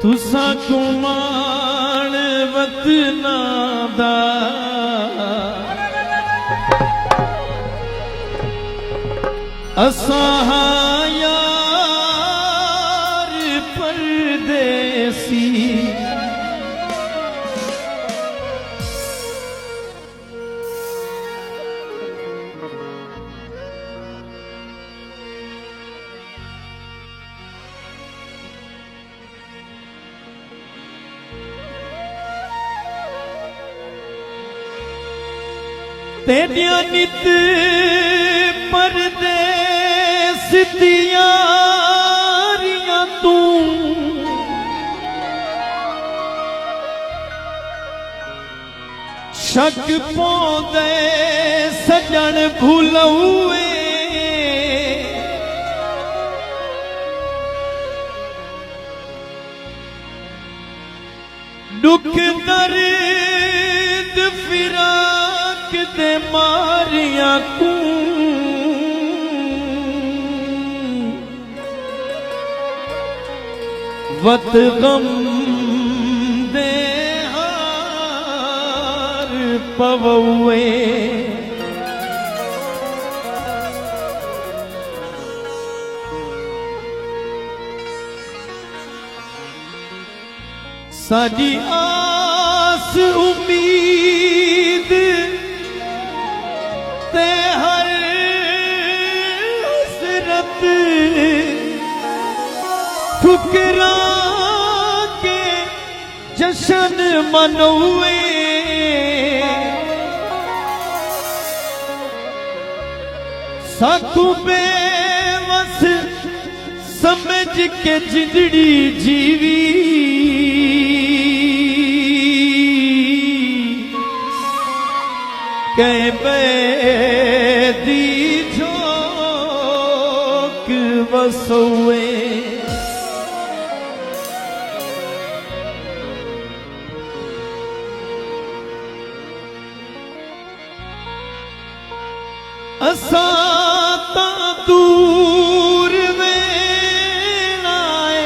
तुसा कुमाण वतना दा असां यार परदेसी तेरिया नित परदेस दियारियां तू शक पौंदे सजन भूलौए दुख दर्द फिराक दे मारिया कू वत गम दे हार पवौए साडी आस उम्मीद ते हर हसरत ठुकरा के जशन मनौए साकू बेवस समझ के जिंदड़ी जीवी कह बैदी झोंक वसोए असां तां दूर वेणाए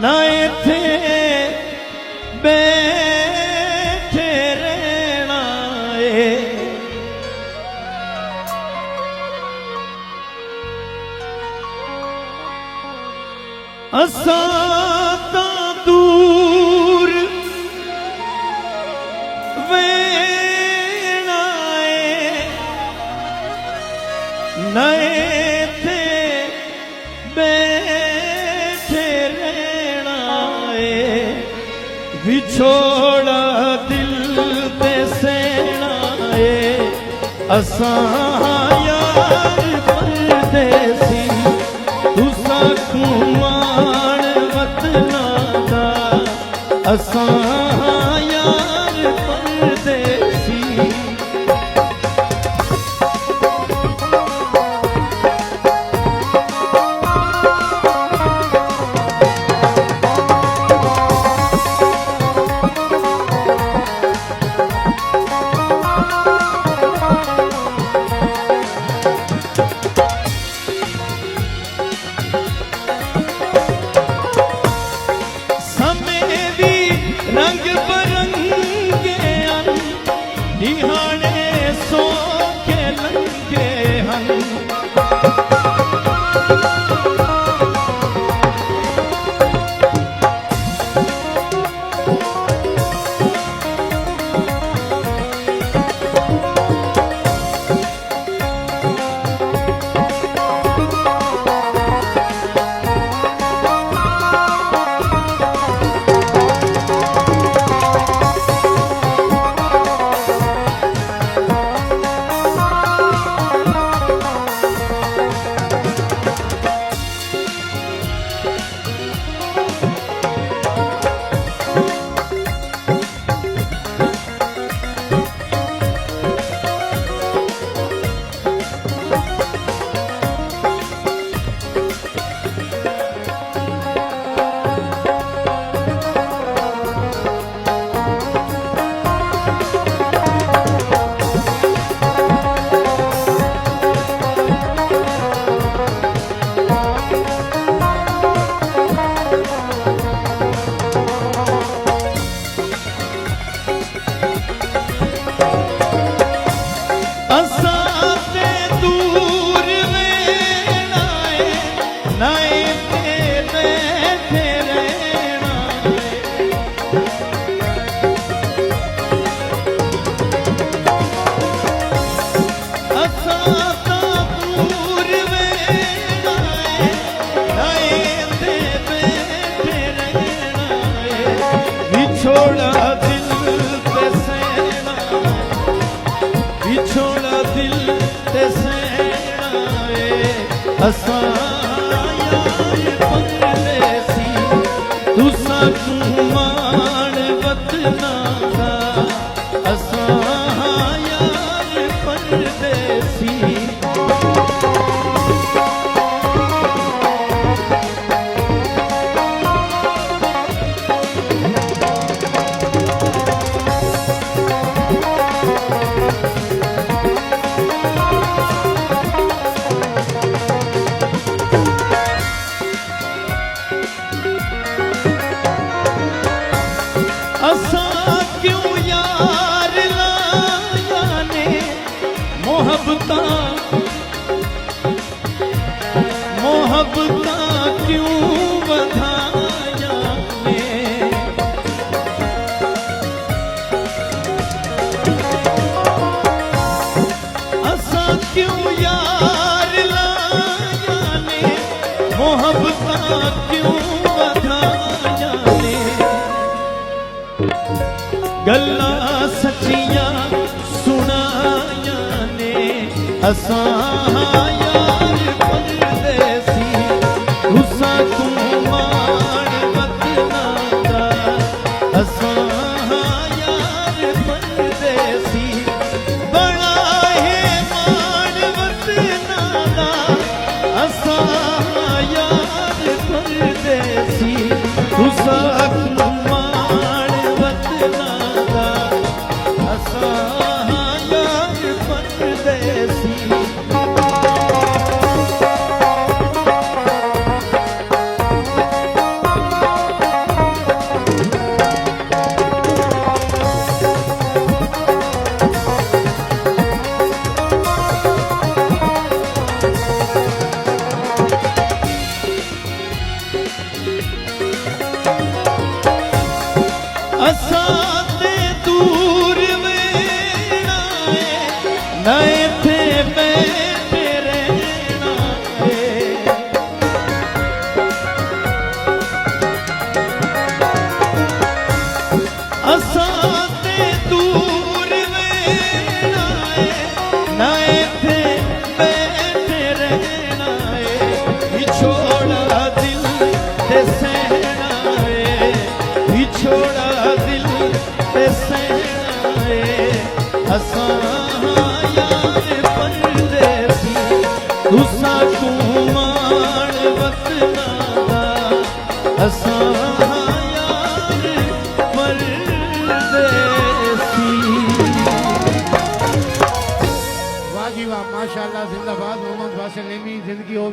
ना इत्थे बैठे रहना है असां तां दूर नए थे बैठे रहना है विछोड़ा दिल ते सेना है असां यार परदेसी तुसा कुमाण वतना दा असां यार परदेसी असां यार परदेसी तुसां घुमाण वतना दा असां यार परदेसी असां क्यों यार लाया ने मोहब्बतां क्यों वधाया ने असां क्यों यार लाया ने मोहब्बतां क्यों वधाया ने गल्लां सच्चियां सुनाया ने असां यार परदेसी तुसां घुमाण वतना दा असां यार परदेसी बड़ा है मान वतना दा असां यार परदेसी तुसां घुमाण वतना असां यार परदेसी असां ते दूर वेना न इत्थे बैठे रहना असां ते दूर वेना न इत्थे बैठे रहना विछोड़ा दिल ते सहना विछोड़ा दिल ते सहना असां यार परदेसी तुसां घुमाण वतना दा असां यार परदेसी। वाह जी वाह, माशाअल्लाह, जिंदाबाद मोहम्मद वासिल नेमी, जिंदगी हो।